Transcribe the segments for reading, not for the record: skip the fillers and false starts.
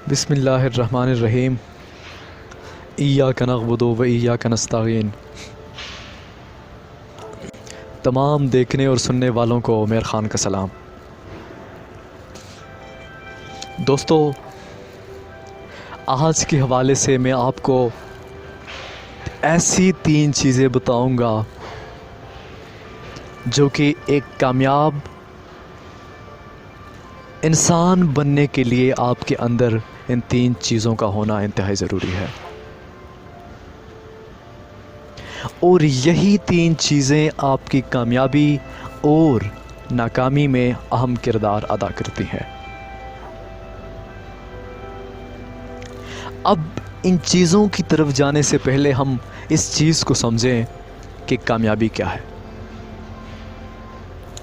بسم اللہ الرحمن الرحیم ایاک نعبد و ایاک نستعین۔ تمام دیکھنے اور سننے والوں کو عمیر خان کا سلام۔ دوستو، آج کے حوالے سے میں آپ کو ایسی 3 چیزیں بتاؤں گا جو کہ ایک کامیاب انسان بننے کے لیے آپ کے اندر ان 3 چیزوں کا ہونا انتہائی ضروری ہے، اور یہی 3 چیزیں آپ کی کامیابی اور ناکامی میں اہم کردار ادا کرتی ہیں۔ اب ان چیزوں کی طرف جانے سے پہلے ہم اس چیز کو سمجھیں کہ کامیابی کیا ہے،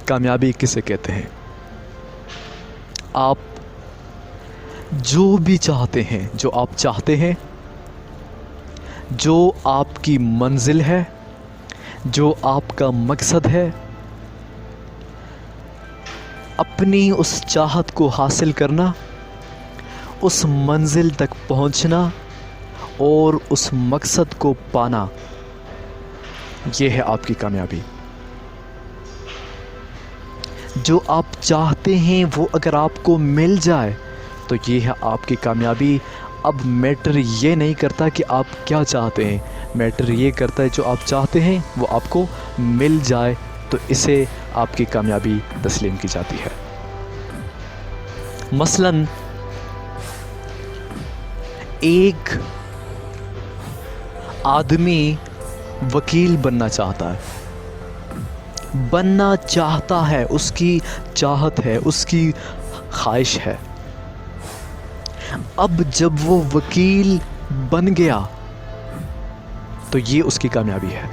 کامیابی کسے کہتے ہیں۔ آپ جو بھی چاہتے ہیں، جو آپ چاہتے ہیں، جو آپ کی منزل ہے، جو آپ کا مقصد ہے، اپنی اس چاہت کو حاصل کرنا، اس منزل تک پہنچنا اور اس مقصد کو پانا، یہ ہے آپ کی کامیابی۔ جو آپ چاہتے ہیں وہ اگر آپ کو مل جائے تو یہ ہے آپ کی کامیابی۔ اب میٹر یہ نہیں کرتا کہ آپ کیا چاہتے ہیں، میٹر یہ کرتا ہے جو آپ چاہتے ہیں وہ آپ کو مل جائے تو اسے آپ کی کامیابی تسلیم کی جاتی ہے۔ مثلاً ایک آدمی وکیل بننا چاہتا ہے، اس کی چاہت ہے، اس کی خواہش ہے۔ اب جب وہ وکیل بن گیا تو یہ اس کی کامیابی ہے۔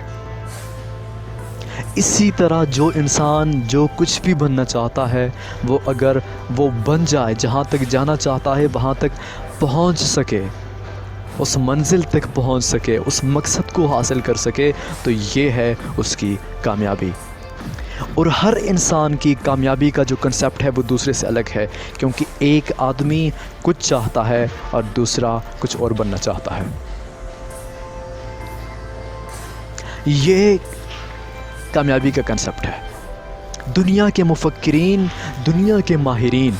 اسی طرح جو انسان جو کچھ بھی بننا چاہتا ہے وہ اگر وہ بن جائے، جہاں تک جانا چاہتا ہے وہاں تک پہنچ سکے، اس منزل تک پہنچ سکے، اس مقصد کو حاصل کر سکے، تو یہ ہے اس کی کامیابی۔ اور ہر انسان کی کامیابی کا جو کنسیپٹ ہے وہ دوسرے سے الگ ہے، کیونکہ ایک آدمی کچھ چاہتا ہے اور دوسرا کچھ اور بننا چاہتا ہے۔ یہ کامیابی کا کنسیپٹ ہے۔ دنیا کے مفکرین، دنیا کے ماہرین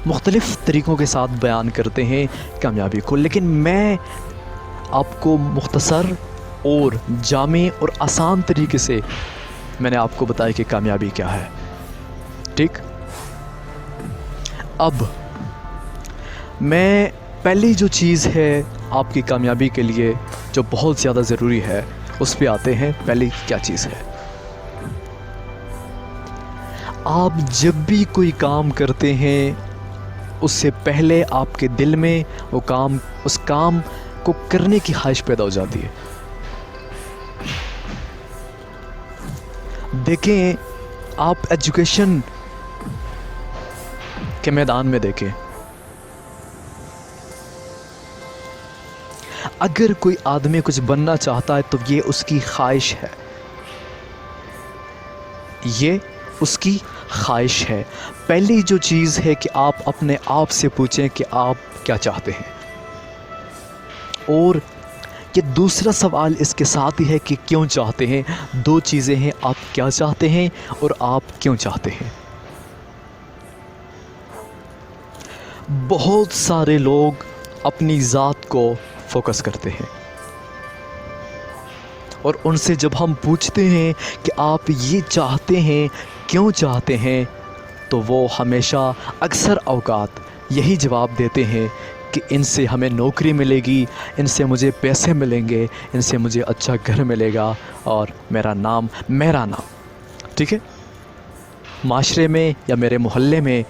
مختلف طریقوں کے ساتھ بیان کرتے ہیں کامیابی کو، لیکن میں آپ کو مختصر اور جامع اور آسان طریقے سے میں نے آپ کو بتایا کہ کامیابی کیا ہے، ٹھیک؟ اب میں پہلی جو چیز ہے آپ کی کامیابی کے لیے جو بہت زیادہ ضروری ہے اس پہ آتے ہیں۔ پہلی کیا چیز ہے؟ آپ جب بھی کوئی کام کرتے ہیں اس سے پہلے آپ کے دل میں اس کام کو کرنے کی خواہش پیدا ہو جاتی ہے۔ دیکھیں، آپ ایجوکیشن کے میدان میں دیکھیں، اگر کوئی آدمی کچھ بننا چاہتا ہے تو یہ اس کی خواہش ہے، یہ اس کی خواہش ہے۔ پہلی جو چیز ہے کہ آپ اپنے آپ سے پوچھیں کہ آپ کیا چاہتے ہیں، اور یہ دوسرا سوال اس کے ساتھ ہی ہے کہ کیوں چاہتے ہیں۔ 2 چیزیں ہیں، آپ کیا چاہتے ہیں اور آپ کیوں چاہتے ہیں۔ بہت سارے لوگ اپنی ذات کو فوکس کرتے ہیں، اور ان سے جب ہم پوچھتے ہیں کہ آپ یہ چاہتے ہیں، کیوں چاہتے ہیں، تو وہ ہمیشہ اکثر اوقات یہی جواب دیتے ہیں کہ ان سے ہمیں نوکری ملے گی، ان سے مجھے پیسے ملیں گے، ان سے مجھے اچھا گھر ملے گا اور میرا نام ٹھیک ہے، معاشرے میں یا میرے محلے میں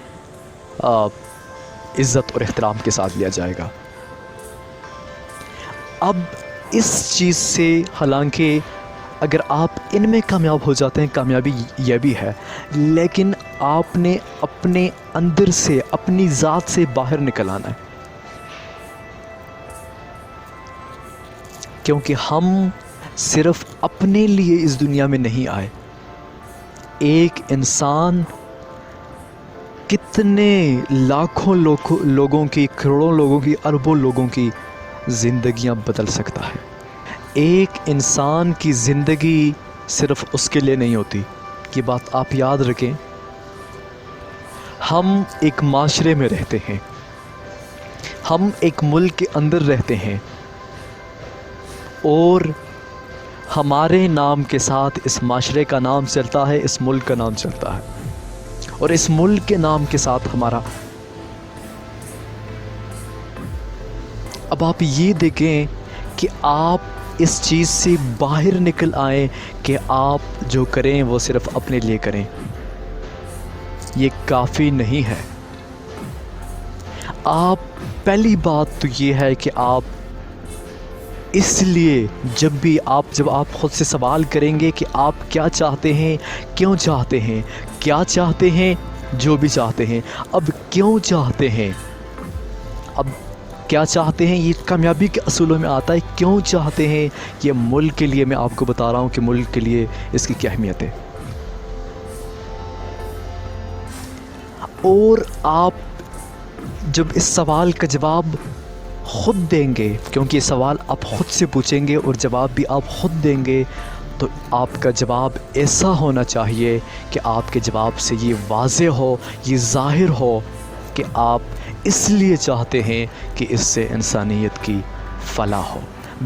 عزت اور احترام کے ساتھ لیا جائے گا۔ اب اس چیز سے حالانکہ اگر آپ ان میں کامیاب ہو جاتے ہیں، کامیابی یہ بھی ہے، لیکن آپ نے اپنے اندر سے، اپنی ذات سے باہر نکل آنا ہے، کیونکہ ہم صرف اپنے لیے اس دنیا میں نہیں آئے۔ ایک انسان کتنے لاکھوں لوگوں کی، کروڑوں لوگوں کی، اربوں لوگوں کی زندگیاں بدل سکتا ہے۔ ایک انسان کی زندگی صرف اس کے لیے نہیں ہوتی، یہ بات آپ یاد رکھیں۔ ہم ایک معاشرے میں رہتے ہیں، ہم ایک ملک کے اندر رہتے ہیں، اور ہمارے نام کے ساتھ اس معاشرے کا نام چلتا ہے، اس ملک کا نام چلتا ہے، اور اس ملک کے نام کے ساتھ ہمارا۔ اب آپ یہ دیکھیں کہ آپ اس چیز سے باہر نکل آئیں کہ آپ جو کریں وہ صرف اپنے لیے کریں، یہ کافی نہیں ہے۔ آپ پہلی بات تو یہ ہے کہ آپ اس لیے جب آپ خود سے سوال کریں گے کہ آپ کیا چاہتے ہیں، کیوں چاہتے ہیں، کیا چاہتے ہیں، جو بھی چاہتے ہیں، اب کیوں چاہتے ہیں، اب کیا چاہتے ہیں، یہ کامیابی کے اصولوں میں آتا ہے۔ کیوں چاہتے ہیں، یہ ملک کے لیے میں آپ کو بتا رہا ہوں کہ ملک کے لیے اس کی کیا اہمیت ہے۔ اور آپ جب اس سوال کا جواب خود دیں گے، کیونکہ یہ سوال آپ خود سے پوچھیں گے اور جواب بھی آپ خود دیں گے، تو آپ کا جواب ایسا ہونا چاہیے کہ آپ کے جواب سے یہ واضح ہو، یہ ظاہر ہو کہ آپ اس لیے چاہتے ہیں کہ اس سے انسانیت کی فلاح ہو،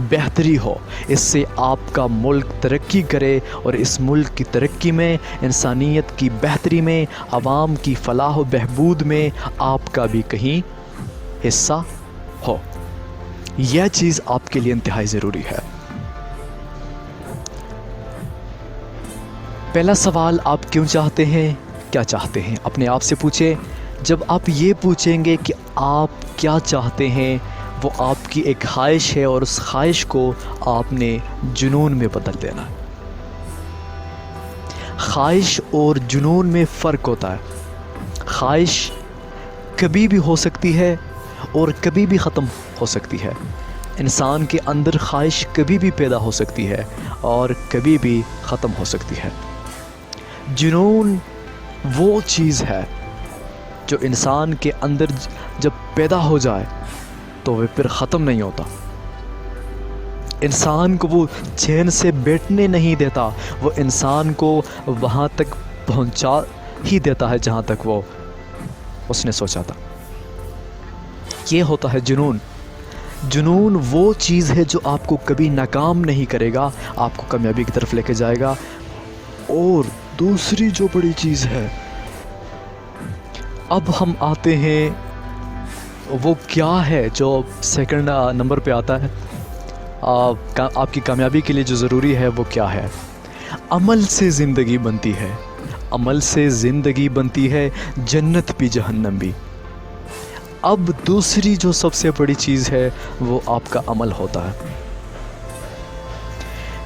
بہتری ہو، اس سے آپ کا ملک ترقی کرے، اور اس ملک کی ترقی میں، انسانیت کی بہتری میں، عوام کی فلاح و بہبود میں آپ کا بھی کہیں حصہ ہو۔ یہ چیز آپ کے لیے انتہائی ضروری ہے۔ پہلا سوال، آپ کیوں چاہتے ہیں، کیا چاہتے ہیں، اپنے آپ سے پوچھیں۔ جب آپ یہ پوچھیں گے کہ آپ کیا چاہتے ہیں، وہ آپ کی ایک خواہش ہے، اور اس خواہش کو آپ نے جنون میں بدل دینا ہے۔ خواہش اور جنون میں فرق ہوتا ہے۔ خواہش کبھی بھی ہو سکتی ہے اور کبھی بھی ختم ہو سکتی ہے۔ انسان کے اندر خواہش کبھی بھی پیدا ہو سکتی ہے اور کبھی بھی ختم ہو سکتی ہے۔ جنون وہ چیز ہے جو انسان کے اندر جب پیدا ہو جائے تو وہ پھر ختم نہیں ہوتا۔ انسان کو وہ چین سے بیٹھنے نہیں دیتا، وہ انسان کو وہاں تک پہنچا ہی دیتا ہے جہاں تک وہ اس نے سوچا تھا۔ یہ ہوتا ہے جنون۔ جنون وہ چیز ہے جو آپ کو کبھی ناکام نہیں کرے گا، آپ کو کامیابی کی طرف لے کے جائے گا۔ اور دوسری جو بڑی چیز ہے، اب ہم آتے ہیں وہ کیا ہے جو سیکنڈ نمبر پہ آتا ہے، آپ کی کامیابی کے لیے جو ضروری ہے وہ کیا ہے۔ عمل سے زندگی بنتی ہے، عمل سے زندگی بنتی ہے، جنت بھی جہنم بھی۔ اب دوسری جو سب سے بڑی چیز ہے وہ آپ کا عمل ہوتا ہے۔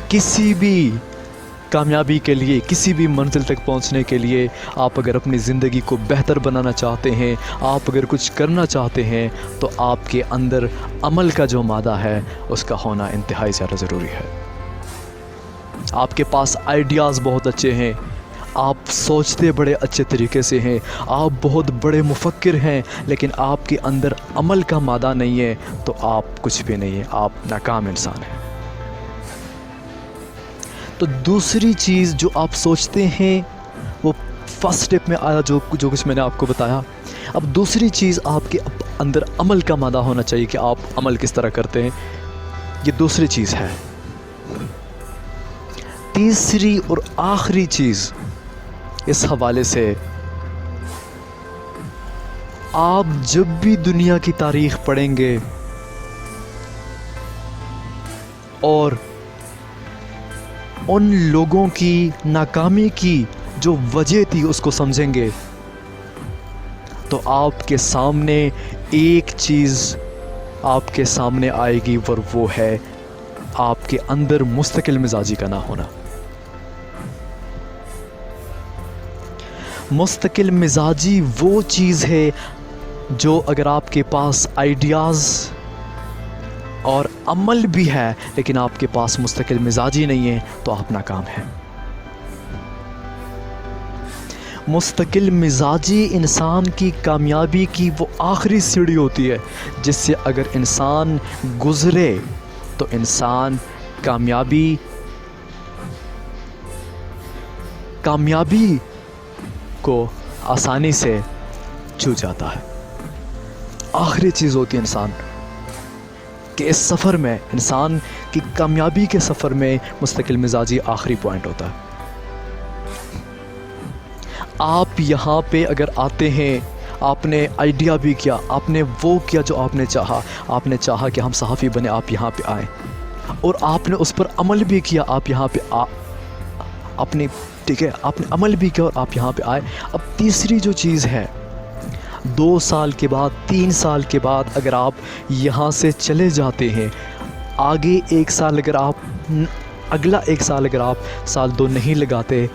کسی بھی کامیابی کے لیے، کسی بھی منزل تک پہنچنے کے لیے، آپ اگر اپنی زندگی کو بہتر بنانا چاہتے ہیں، آپ اگر کچھ کرنا چاہتے ہیں، تو آپ کے اندر عمل کا جو مادہ ہے اس کا ہونا انتہائی زیادہ ضروری ہے۔ آپ کے پاس آئیڈیاز بہت اچھے ہیں، آپ سوچتے بڑے اچھے طریقے سے ہیں، آپ بہت بڑے مفکر ہیں، لیکن آپ کے اندر عمل کا مادہ نہیں ہے تو آپ کچھ بھی نہیں ہیں، آپ ناکام انسان ہیں۔ تو دوسری چیز جو آپ سوچتے ہیں وہ فرسٹ سٹیپ میں آیا، جو کچھ میں نے آپ کو بتایا۔ اب دوسری چیز آپ کے اندر عمل کا مادہ ہونا چاہیے کہ آپ عمل کس طرح کرتے ہیں، یہ دوسری چیز ہے۔ تیسری اور آخری چیز اس حوالے سے، آپ جب بھی دنیا کی تاریخ پڑھیں گے اور ان لوگوں کی ناکامی کی جو وجہ تھی اس کو سمجھیں گے، تو آپ کے سامنے ایک چیز آپ کے سامنے آئے گی، اور وہ ہے آپ کے اندر مستقل مزاجی کا نہ ہونا۔ مستقل مزاجی وہ چیز ہے جو اگر آپ کے پاس آئیڈیاز اور عمل بھی ہے لیکن آپ کے پاس مستقل مزاجی نہیں ہے تو آپ ناکام ہیں۔ مستقل مزاجی انسان کی کامیابی کی وہ آخری سیڑھی ہوتی ہے جس سے اگر انسان گزرے تو انسان کامیابی کو آسانی سے چھو جاتا ہے۔ آخری چیز ہوتی ہے انسان کہ اس سفر میں، انسان کی کامیابی کے سفر میں مستقل مزاجی آخری پوائنٹ ہوتا ہے۔ آپ یہاں پہ اگر آتے ہیں، آپ نے آئیڈیا بھی کیا، آپ نے وہ کیا جو آپ نے چاہا، آپ نے چاہا کہ ہم صحافی بنے، آپ یہاں پہ آئیں اور آپ نے اس پر عمل بھی کیا، آپ یہاں پہ اپنی ٹھیک ہے، آپ نے عمل بھی کیا اور آپ یہاں پہ آئے۔ اب تیسری جو چیز ہے، 2 سال کے بعد، 3 سال کے بعد اگر آپ یہاں سے چلے جاتے ہیں، آگے 1 سال اگر آپ، اگلا 1 سال اگر آپ سال 2 نہیں لگاتے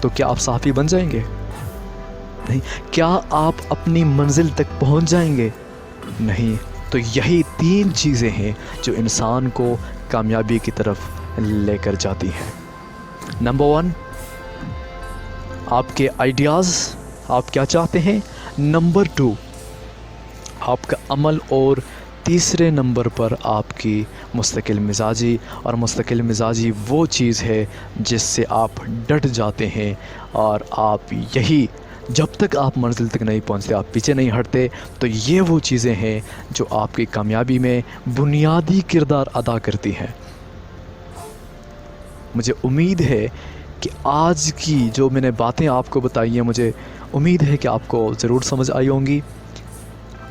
تو کیا آپ صحافی بن جائیں گے؟ نہیں۔ کیا آپ اپنی منزل تک پہنچ جائیں گے؟ نہیں۔ تو یہی 3 چیزیں ہیں جو انسان کو کامیابی کی طرف لے کر جاتی ہیں۔ نمبر 1، آپ کے آئیڈیاز، آپ کیا چاہتے ہیں۔ نمبر 2، آپ کا عمل، اور تیسرے نمبر پر آپ کی مستقل مزاجی، اور مستقل مزاجی وہ چیز ہے جس سے آپ ڈٹ جاتے ہیں اور آپ یہی، جب تک آپ منزل تک نہیں پہنچتے، آپ پیچھے نہیں ہٹتے، تو یہ وہ چیزیں ہیں جو آپ کی کامیابی میں بنیادی کردار ادا کرتی ہیں۔ مجھے امید ہے کہ آج کی جو میں نے باتیں آپ کو بتائی ہیں، مجھے امید ہے کہ آپ کو ضرور سمجھ آئی ہوں گی،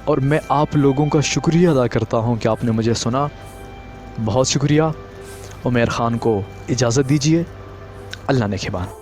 اور میں آپ لوگوں کا شکریہ ادا کرتا ہوں کہ آپ نے مجھے سنا۔ بہت شکریہ۔ عمیر خان کو اجازت دیجیے۔ اللہ نگہبان۔